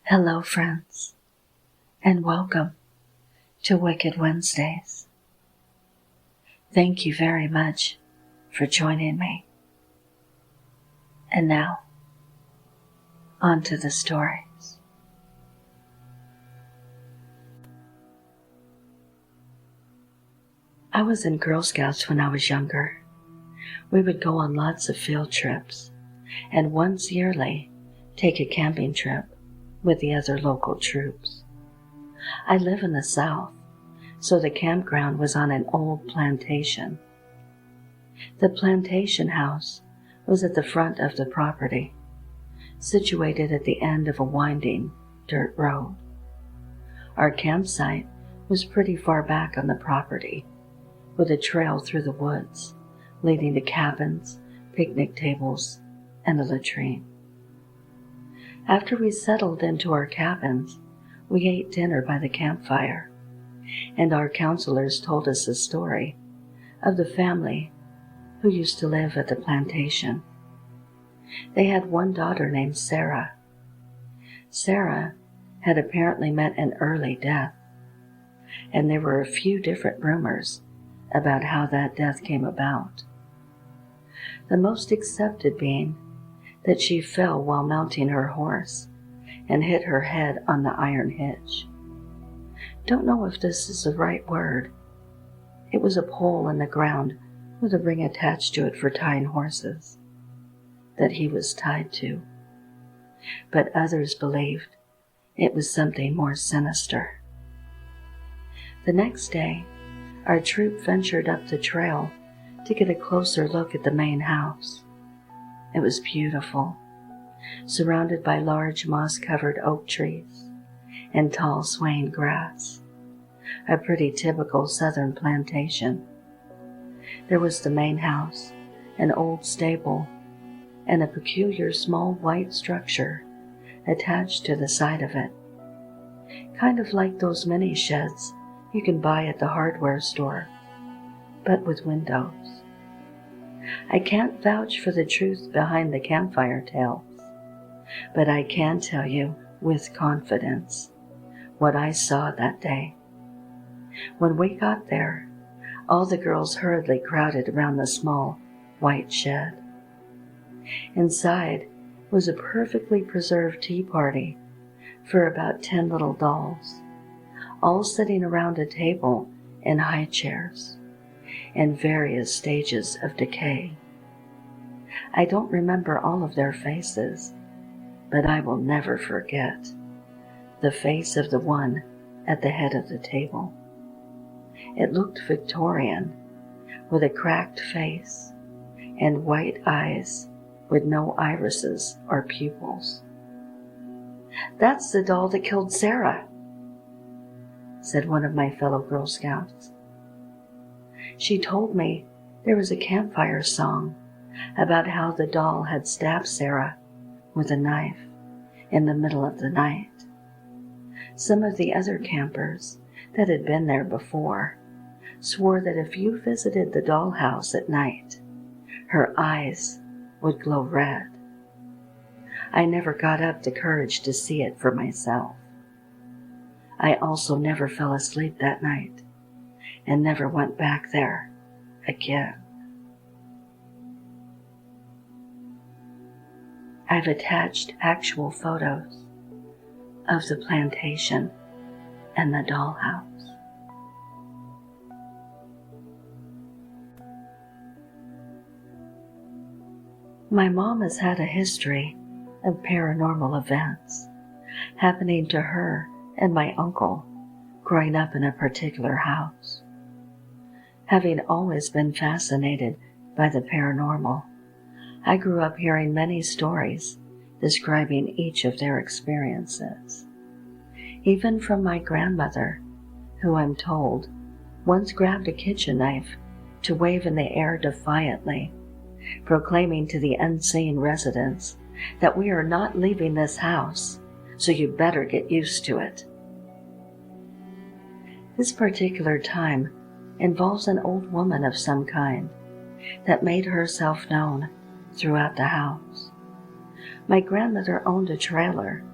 Hello, friends, and welcome to Wicked Wednesdays. Thank you very much for joining me. And now, on to the stories. I was in Girl Scouts when I was younger. We would go on lots of field trips, and once yearly take a camping trip with the other local troops. I live in the South, so the campground was on an old plantation. The plantation house was at the front of the property, situated at the end of a winding dirt road. Our campsite was pretty far back on the property, with a trail through the woods leading to cabins, picnic tables, and a latrine. After we settled into our cabins, we ate dinner by the campfire, and our counselors told us a story of the family who used to live at the plantation. They had one daughter named Sarah. Sarah had apparently met an early death, and there were a few different rumors about how that death came about. The most accepted being that she fell while mounting her horse and hit her head on the iron hitch. Don't know if this is the right word. It was a pole in the ground with a ring attached to it for tying horses that he was tied to. But others believed it was something more sinister. The next day, our troop ventured up the trail to get a closer look at the main house. It was beautiful, surrounded by large moss-covered oak trees and tall swaying grass, a pretty typical southern plantation. There was the main house, an old stable, and a peculiar small white structure attached to the side of it, kind of like those mini sheds you can buy at the hardware store, but with windows. I can't vouch for the truth behind the campfire tales, but I can tell you with confidence what I saw that day. When we got there, all the girls hurriedly crowded around the small white shed. Inside was a perfectly preserved tea party for about 10 little dolls, all sitting around a table in high chairs in various stages of decay. I don't remember all of their faces, but I will never forget the face of the one at the head of the table. It looked Victorian, with a cracked face and white eyes with no irises or pupils. "That's the doll that killed Sarah," said one of my fellow Girl Scouts. She told me there was a campfire song about how the doll had stabbed Sarah with a knife in the middle of the night. Some of the other campers that had been there before swore that if you visited the dollhouse at night, her eyes would glow red. I never got up the courage to see it for myself. I also never fell asleep that night and never went back there again. I've attached actual photos of the plantation and the dollhouse. My mom has had a history of paranormal events happening to her and my uncle growing up in a particular house. Having always been fascinated by the paranormal, I grew up hearing many stories describing each of their experiences. Even from my grandmother, who I'm told once grabbed a kitchen knife to wave in the air defiantly, proclaiming to the unseen residents that we are not leaving this house, so you better get used to it. This particular time involves an old woman of some kind that made herself known throughout the house. My grandmother owned a trailer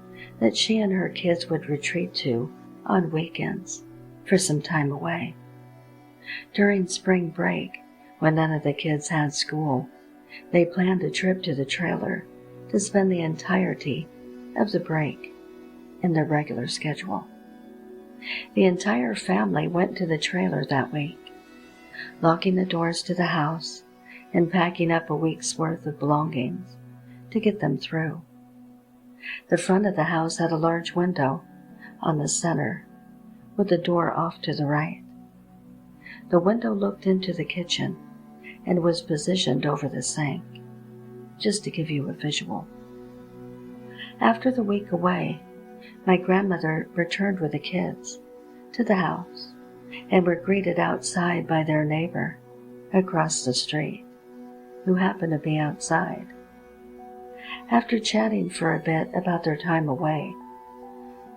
that she and her kids would retreat to on weekends for some time away. During spring break, when none of the kids had school, they planned a trip to the trailer to spend the entirety of the break in their regular schedule. The entire family went to the trailer that week, locking the doors to the house and packing up a week's worth of belongings to get them through. The front of the house had a large window on the center with the door off to the right. The window looked into the kitchen and was positioned over the sink, just to give you a visual. After the week away, my grandmother returned with the kids to the house and were greeted outside by their neighbor across the street, who happened to be outside. After chatting for a bit about their time away,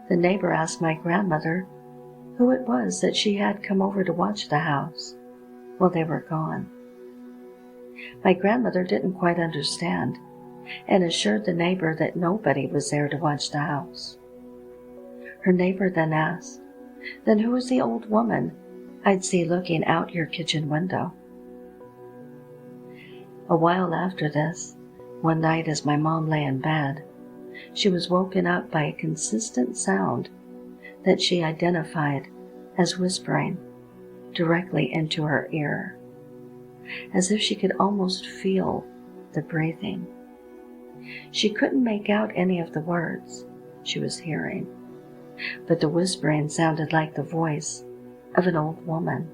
the neighbor asked my grandmother who it was that she had come over to watch the house while they were gone. My grandmother didn't quite understand and assured the neighbor that nobody was there to watch the house. Her neighbor then asked, "Then who was the old woman I'd see looking out your kitchen window?" A while after this, one night as my mom lay in bed, she was woken up by a consistent sound that she identified as whispering directly into her ear, as if she could almost feel the breathing. She couldn't make out any of the words she was hearing, but the whispering sounded like the voice of an old woman.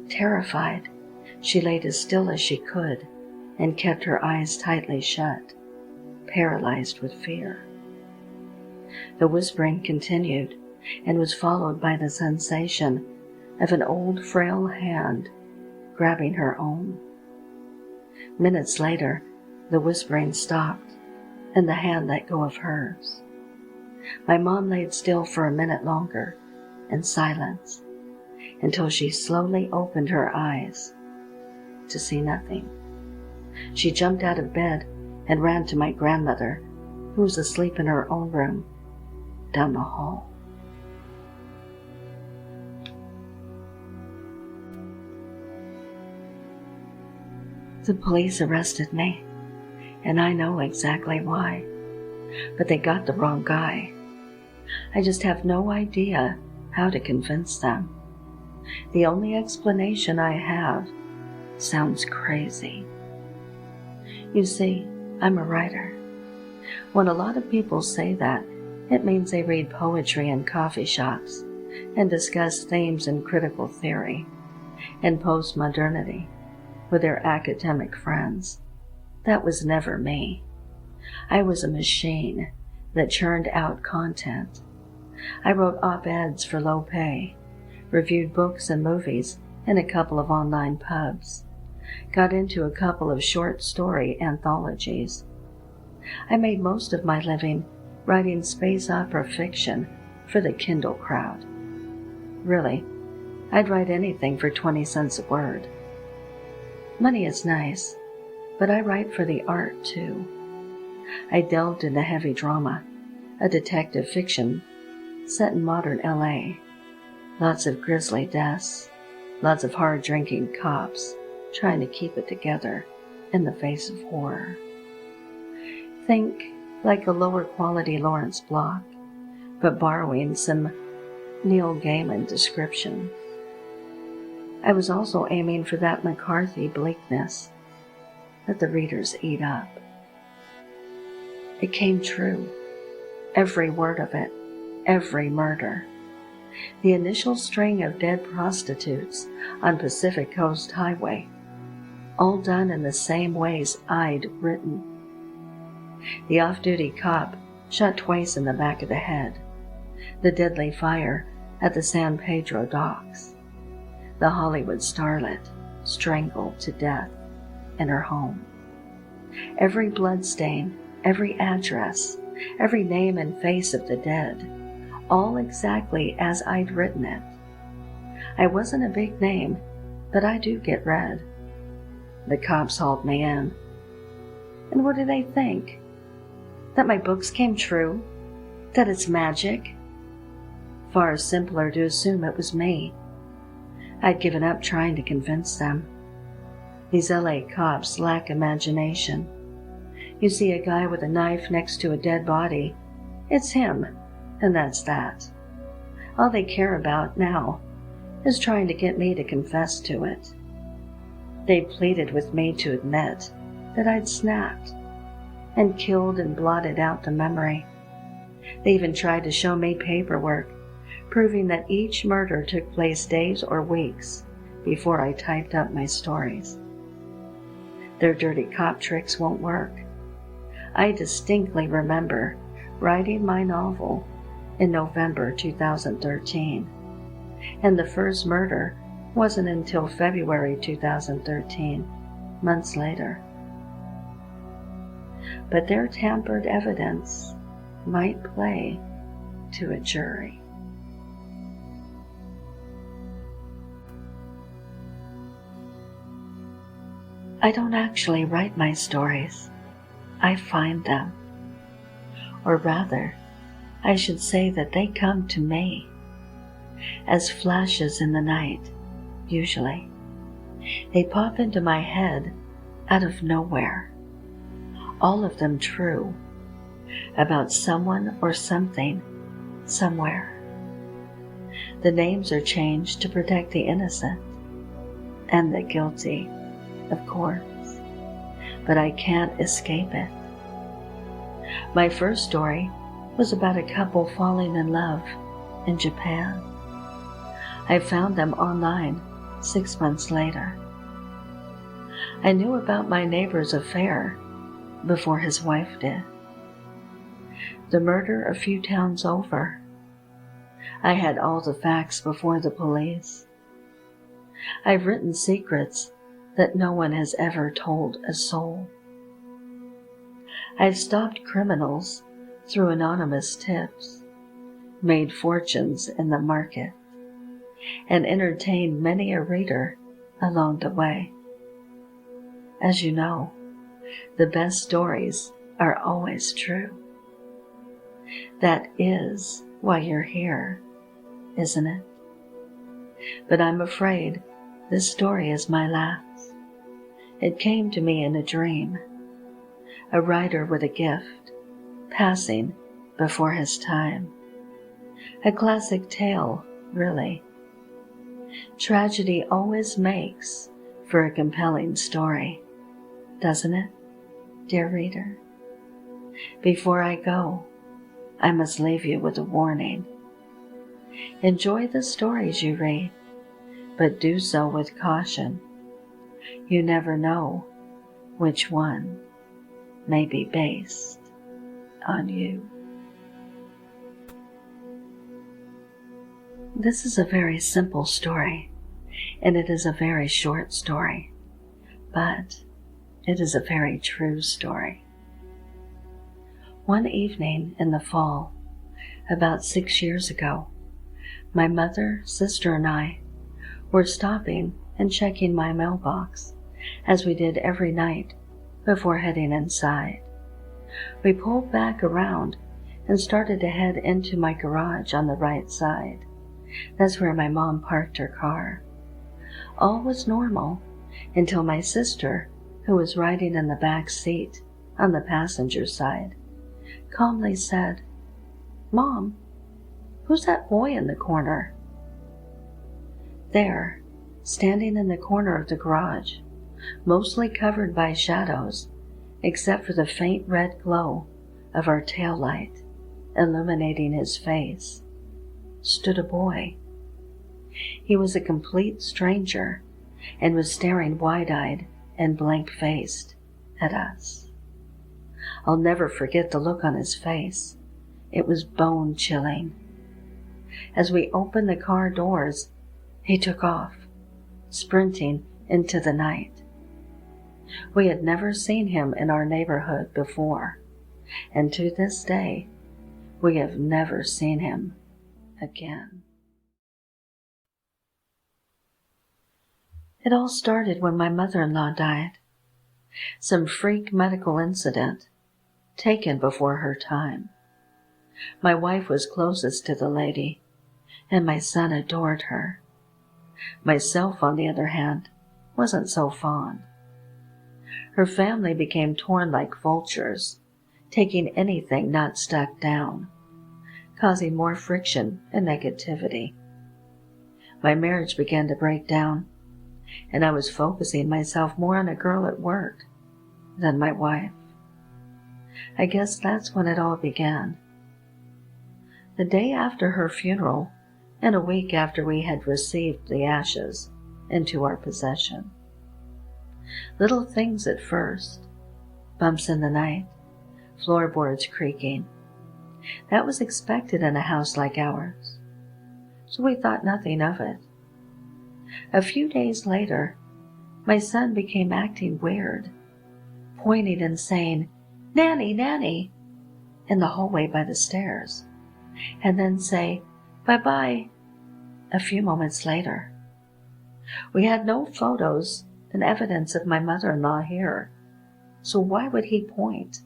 Terrified, she laid as still as she could and kept her eyes tightly shut, paralyzed with fear. The whispering continued and was followed by the sensation of an old frail hand grabbing her own. Minutes later, the whispering stopped and the hand let go of hers. My mom laid still for a minute longer in silence until she slowly opened her eyes to see nothing. She jumped out of bed and ran to my grandmother, who was asleep in her own room down the hall. The police arrested me, and I know exactly why, but they got the wrong guy. I just have no idea how to convince them. The only explanation I have sounds crazy. You see, I'm a writer. When a lot of people say that, it means they read poetry in coffee shops and discuss themes in critical theory and postmodernity with their academic friends. That was never me. I was a machine that churned out content. I wrote op-eds for low pay, reviewed books and movies in a couple of online pubs, got into a couple of short story anthologies. I made most of my living writing space opera fiction for the Kindle crowd. Really, I'd write anything for 20 cents a word. Money is nice, but I write for the art too. I delved into heavy drama, a detective fiction set in modern LA. Lots of grisly deaths, lots of hard-drinking cops trying to keep it together in the face of horror. Think like a lower quality Lawrence Block, but borrowing some Neil Gaiman description. I was also aiming for that McCarthy bleakness that the readers eat up. It came true, every word of it, every murder. The initial string of dead prostitutes on Pacific Coast Highway, all done in the same ways I'd written. The off-duty cop shot twice in the back of the head. The deadly fire at the San Pedro docks. The Hollywood starlet strangled to death in her home. Every bloodstain, every address, every name and face of the dead, all exactly as I'd written it. I wasn't a big name, but I do get read. The cops hauled me in. And what do they think? That my books came true? That it's magic? Far simpler to assume it was me. I'd given up trying to convince them. These LA cops lack imagination. You see a guy with a knife next to a dead body, it's him, and that's that. All they care about now is trying to get me to confess to it. They pleaded with me to admit that I'd snapped and killed and blotted out the memory. They even tried to show me paperwork proving that each murder took place days or weeks before I typed up my stories. Their dirty cop tricks won't work. I distinctly remember writing my novel in November 2013, and the first murder wasn't until February 2013, months later. But their tampered evidence might play to a jury. I don't actually write my stories. I find them. Or rather, I should say that they come to me as flashes in the night, usually. They pop into my head out of nowhere. All of them true, about someone or something, somewhere. The names are changed to protect the innocent and the guilty, of course, but I can't escape it. My first story was about a couple falling in love in Japan. I found them online 6 months later. I knew about my neighbor's affair before his wife did. The murder a few towns over. I had all the facts before the police. I've written secrets that no one has ever told a soul. I've stopped criminals through anonymous tips, made fortunes in the market, and entertained many a reader along the way. As you know, the best stories are always true. That is why you're here, isn't it? But I'm afraid this story is my last. It came to me in a dream. A writer with a gift, passing before his time. A classic tale, really. Tragedy always makes for a compelling story, doesn't it, dear reader? Before I go, I must leave you with a warning. Enjoy the stories you read, but do so with caution. You never know which one may be based on you. This is a very simple story, and it is a very short story, but it is a very true story. One evening in the fall, about 6 years ago, my mother, sister, and I were stopping and checking my mailbox, as we did every night before heading inside. We pulled back around and started to head into my garage on the right side. That's where my mom parked her car. All was normal until my sister, who was riding in the back seat on the passenger side, calmly said, "Mom, who's that boy in the corner?" There, standing in the corner of the garage, mostly covered by shadows, except for the faint red glow of our tail light illuminating his face, stood a boy. He was a complete stranger and was staring wide-eyed and blank-faced at us. I'll never forget the look on his face. It was bone-chilling. As we opened the car doors, he took off, sprinting into the night. We had never seen him in our neighborhood before, and to this day, we have never seen him again. It all started when my mother-in-law died. Some freak medical incident, taken before her time. My wife was closest to the lady, and my son adored her. Myself, on the other hand, wasn't so fond. Her family became torn like vultures, taking anything not stuck down, causing more friction and negativity. My marriage began to break down, and I was focusing myself more on a girl at work than my wife. I guess that's when it all began. The day after her funeral, and a week after we had received the ashes into our possession. Little things at first, bumps in the night, floorboards creaking. That was expected in a house like ours, so we thought nothing of it. A few days later, my son became acting weird, pointing and saying, "Nanny, Nanny," in the hallway by the stairs, and then say, "Bye-bye," a few moments later. We had no photos and evidence of my mother-in-law here, so why would he point?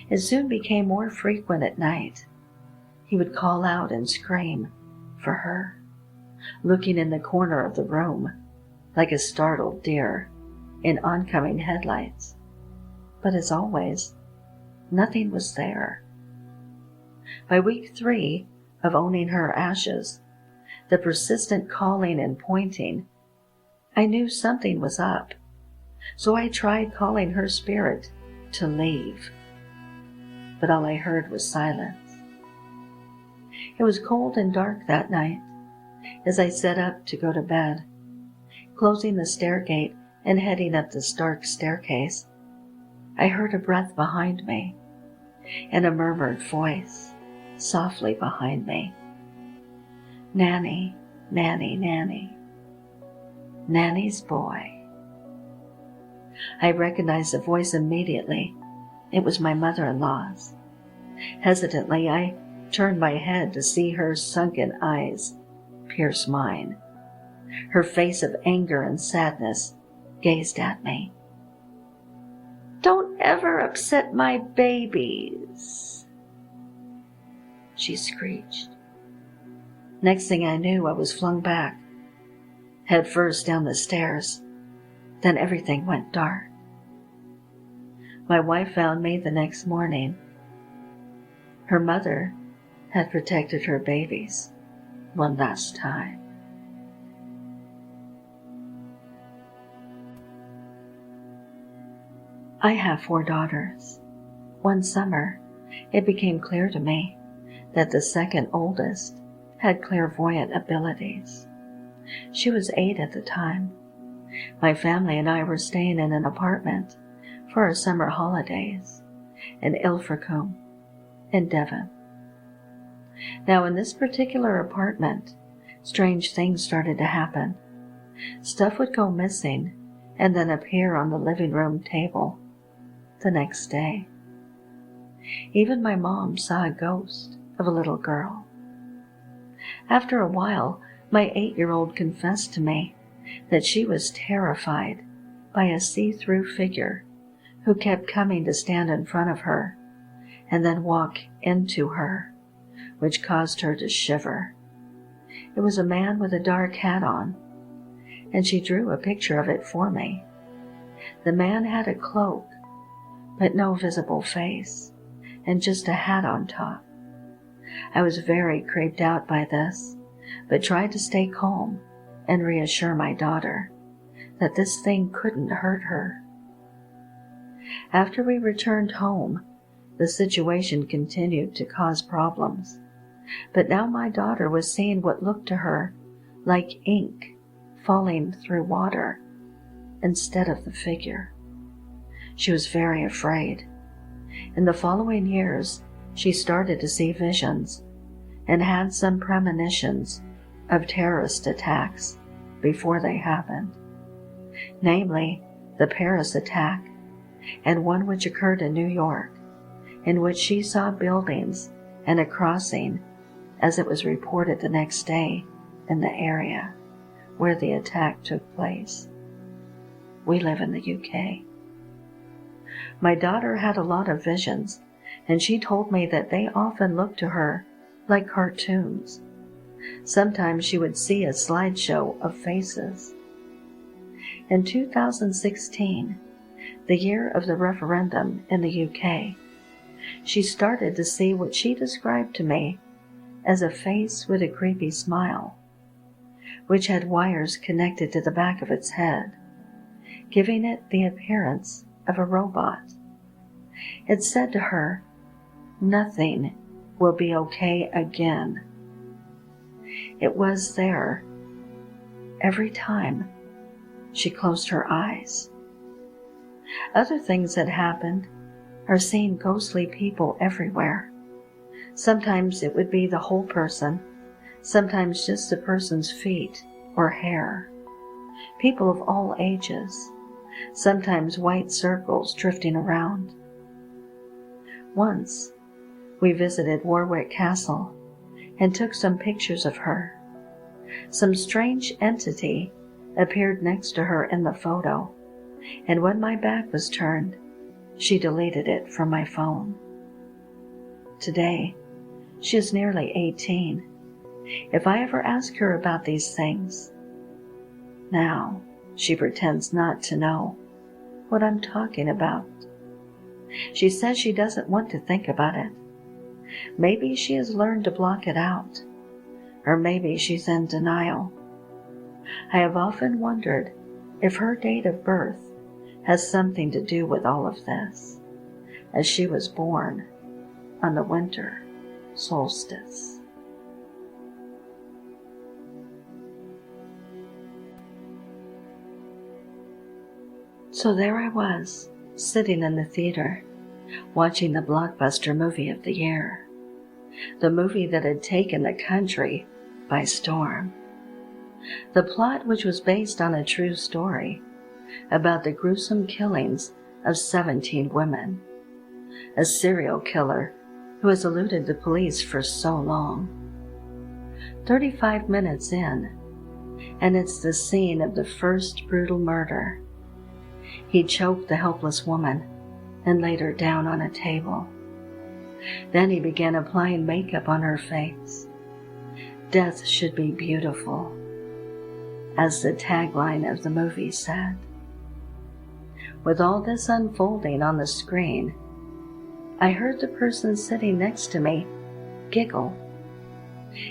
It soon became more frequent at night. He would call out and scream for her, looking in the corner of the room like a startled deer in oncoming headlights. But as always, nothing was there. By week 3 of owning her ashes, the persistent calling and pointing, I knew something was up, so I tried calling her spirit to leave. But all I heard was silence. It was cold and dark that night as I set up to go to bed. Closing the stair gate and heading up the dark staircase, I heard a breath behind me and a murmured voice softly behind me. "Nanny, Nanny, Nanny. Nanny's boy." I recognized the voice immediately. It was my mother-in-law's. Hesitantly, I turned my head to see her sunken eyes pierce mine. Her face of anger and sadness gazed at me. "Don't ever upset my babies," she screeched. Next thing I knew, I was flung back, head first down the stairs. Then everything went dark. My wife found me the next morning. Her mother had protected her babies one last time. I have 4 daughters. One summer, it became clear to me that the second oldest had clairvoyant abilities. She was 8 at the time. My family and I were staying in an apartment for our summer holidays in Ilfracombe in Devon. Now, in this particular apartment, strange things started to happen. Stuff would go missing and then appear on the living room table the next day. Even my mom saw a ghost of a little girl. After a while, my 8-year-old confessed to me that she was terrified by a see-through figure who kept coming to stand in front of her and then walk into her, which caused her to shiver. It was a man with a dark hat on, and she drew a picture of it for me. The man had a cloak, but no visible face, and just a hat on top. I was very creeped out by this, but tried to stay calm and reassure my daughter that this thing couldn't hurt her. After we returned home, the situation continued to cause problems, but now my daughter was seeing what looked to her like ink falling through water instead of the figure. She was very afraid. In the following years, she started to see visions and had some premonitions of terrorist attacks before they happened, namely the Paris attack and one which occurred in New York, in which she saw buildings and a crossing as it was reported the next day in the area where the attack took place. We live in the UK. My daughter had a lot of visions and she told me that they often looked to her like cartoons. Sometimes she would see a slideshow of faces. In 2016, the year of the referendum in the UK, she started to see what she described to me as a face with a creepy smile, which had wires connected to the back of its head, giving it the appearance of a robot. It said to her, "Nothing will be okay again." It was there every time she closed her eyes. Other things that happened are seeing ghostly people everywhere. Sometimes it would be the whole person, sometimes just the person's feet or hair. People of all ages, sometimes white circles drifting around. Once, we visited Warwick Castle and took some pictures of her. Some strange entity appeared next to her in the photo, and when my back was turned, she deleted it from my phone. Today, she is nearly 18. If I ever ask her about these things, now she pretends not to know what I'm talking about. She says she doesn't want to think about it. Maybe she has learned to block it out, or maybe she's in denial. I have often wondered if her date of birth has something to do with all of this, as she was born on the winter solstice. So there I was, sitting in the theater, watching the blockbuster movie of the year, the movie that had taken the country by storm. The plot, which was based on a true story about the gruesome killings of 17 women, a serial killer who has eluded the police for so long. 35 minutes in, and it's the scene of the first brutal murder. He choked the helpless woman and laid her down on a table. Then he began applying makeup on her face. Death should be beautiful, as the tagline of the movie said. With all this unfolding on the screen, I heard the person sitting next to me giggle.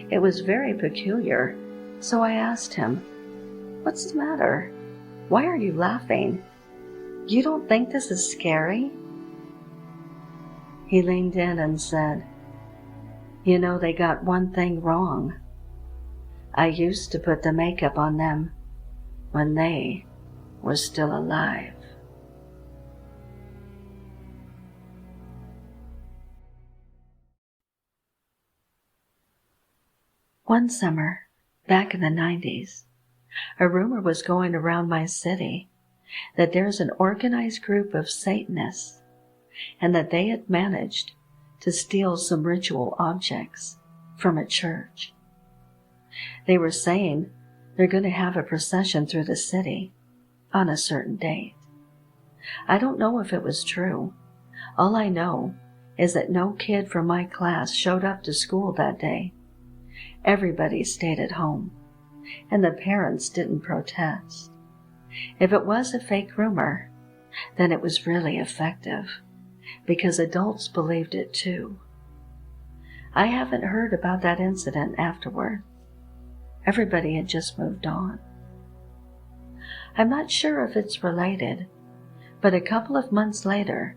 It was very peculiar, so I asked him, "What's the matter? Why are you laughing? You don't think this is scary?" He leaned in and said, "You know, they got one thing wrong. I used to put the makeup on them when they were still alive." One summer, back in the 90s, a rumor was going around my city that there's an organized group of Satanists and that they had managed to steal some ritual objects from a church. They were saying they're going to have a procession through the city on a certain date. I don't know if it was true. All I know is that no kid from my class showed up to school that day. Everybody stayed at home, and the parents didn't protest. If it was a fake rumor, then it was really effective, because adults believed it too. I haven't heard about that incident afterward. Everybody had just moved on. I'm not sure if it's related, but a couple of months later,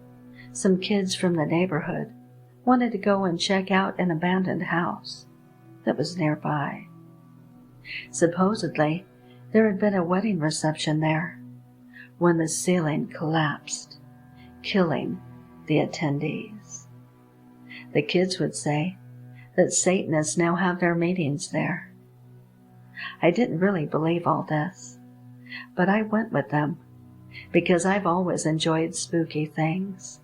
some kids from the neighborhood wanted to go and check out an abandoned house that was nearby. Supposedly, there had been a wedding reception there when the ceiling collapsed, killing the attendees. The kids would say that Satanists now have their meetings there. I didn't really believe all this, but I went with them because I've always enjoyed spooky things.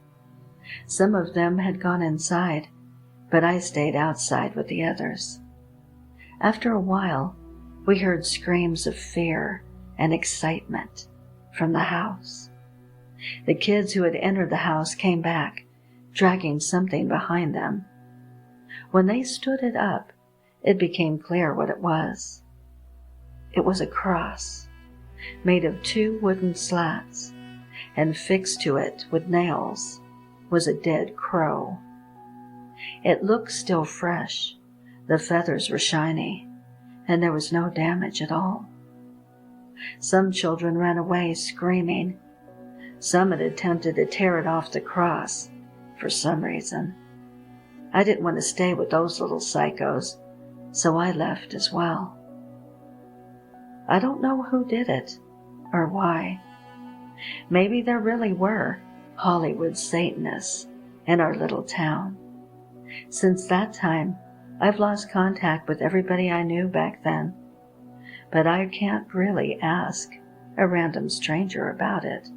Some of them had gone inside, but I stayed outside with the others. After a while, we heard screams of fear and excitement from the house. The kids who had entered the house came back, dragging something behind them. When they stood it up, it became clear what it was. It was a cross, made of 2 wooden slats, and fixed to it with nails was a dead crow. It looked still fresh, the feathers were shiny, and there was no damage at all. Some children ran away screaming. Some had attempted to tear it off the cross for some reason. I didn't want to stay with those little psychos, so I left as well. I don't know who did it or why. Maybe there really were Hollywood Satanists in our little town. Since that time, I've lost contact with everybody I knew back then, but I can't really ask a random stranger about it.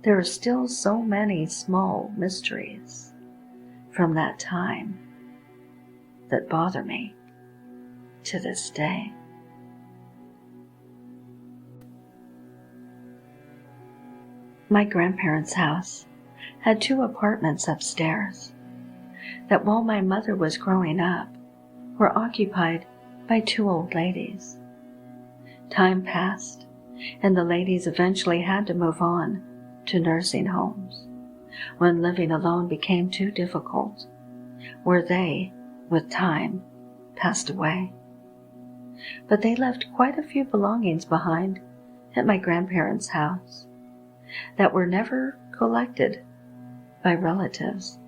There are still so many small mysteries from that time that bother me to this day. My grandparents' house had 2 apartments upstairs that, while my mother was growing up, were occupied by 2 old ladies. Time passed, and the ladies eventually had to move on to nursing homes when living alone became too difficult, where they, with time, passed away. But they left quite a few belongings behind at my grandparents' house that were never collected by relatives.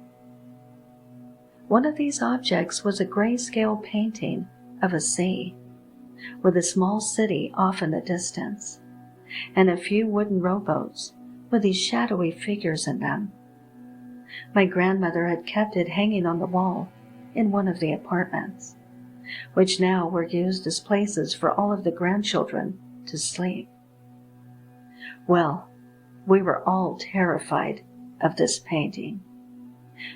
One of these objects was a grayscale painting of a sea, with a small city off in the distance, and a few wooden rowboats with these shadowy figures in them. My grandmother had kept it hanging on the wall in one of the apartments, which now were used as places for all of the grandchildren to sleep. Well, we were all terrified of this painting,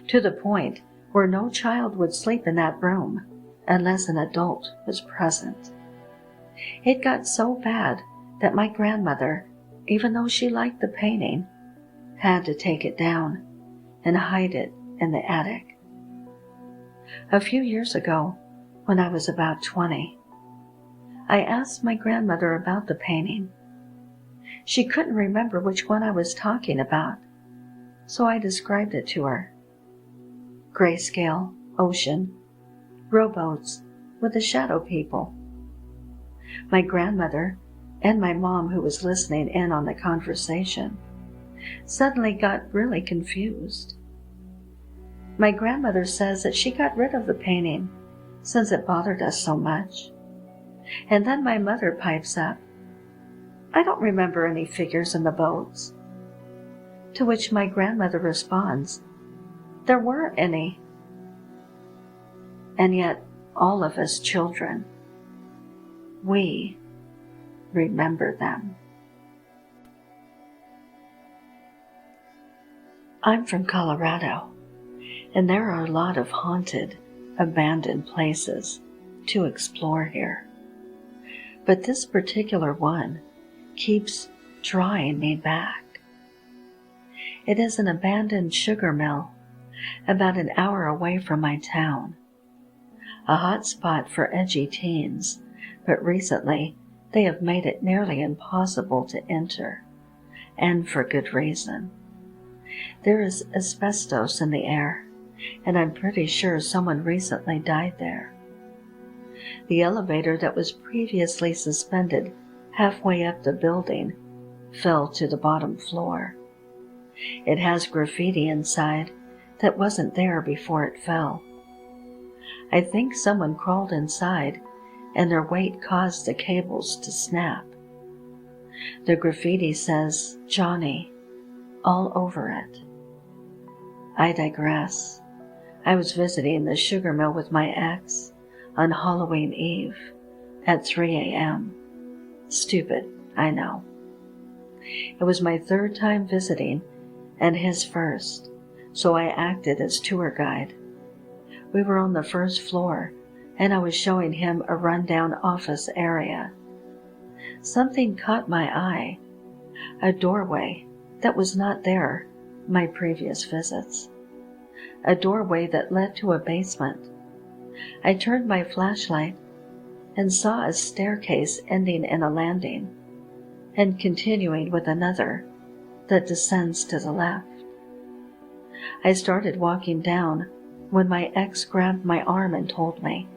to the point where no child would sleep in that room unless an adult was present. It got so bad that my grandmother, even though she liked the painting, had to take it down and hide it in the attic. A few years ago, when I was about 20, I asked my grandmother about the painting. She couldn't remember which one I was talking about, so I described it to her. Grayscale, ocean, rowboats with the shadow people. My grandmother and my mom, who was listening in on the conversation, suddenly got really confused. My grandmother says that she got rid of the painting since it bothered us so much. And then my mother pipes up, "I don't remember any figures in the boats." To which my grandmother responds, "There weren't any." And yet, all of us children, we remember them. I'm from Colorado, and there are a lot of haunted, abandoned places to explore here. But this particular one keeps drawing me back. It is an abandoned sugar mill about an hour away from my town, a hot spot for edgy teens, but recently they have made it nearly impossible to enter, and for good reason. There is asbestos in the air, and I'm pretty sure someone recently died there. The elevator that was previously suspended halfway up the building fell to the bottom floor. It has graffiti inside that wasn't there before it fell. I think someone crawled inside and their weight caused the cables to snap. The graffiti says Johnny all over it. I digress. I was visiting the sugar mill with my ex on Halloween Eve at 3 a.m. Stupid, I know. It was my 3rd time visiting and his first, so I acted as tour guide. We were on the 1st floor, and I was showing him a rundown office area. Something caught my eye, a doorway that was not there my previous visits, a doorway that led to a basement. I turned my flashlight and saw a staircase ending in a landing and continuing with another that descends to the left. I started walking down when my ex grabbed my arm and told me,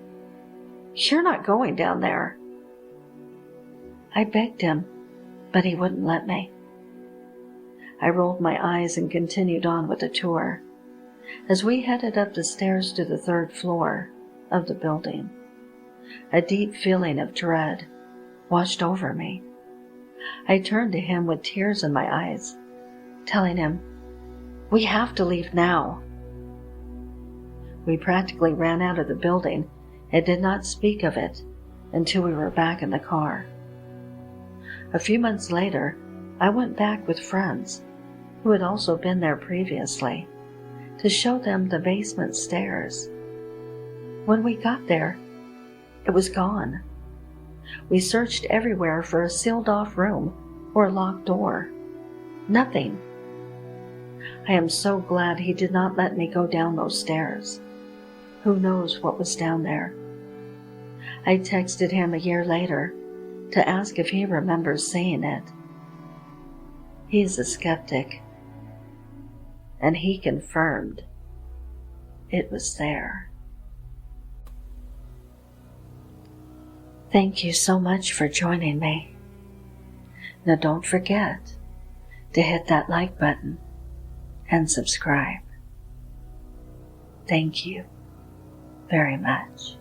"You're not going down there." I begged him, but he wouldn't let me. I rolled my eyes and continued on with the tour. As we headed up the stairs to the 3rd floor of the building, a deep feeling of dread washed over me. I turned to him with tears in my eyes, telling him, "We have to leave now." We practically ran out of the building and did not speak of it until we were back in the car. A few months later, I went back with friends who had also been there previously to show them the basement stairs. When we got there, it was gone. We searched everywhere for a sealed-off room or a locked door. Nothing. I am so glad he did not let me go down those stairs. Who knows what was down there? I texted him a year later to ask if he remembers seeing it. He's a skeptic, and he confirmed it was there. Thank you so much for joining me. Now don't forget to hit that like button and subscribe. Thank you very much.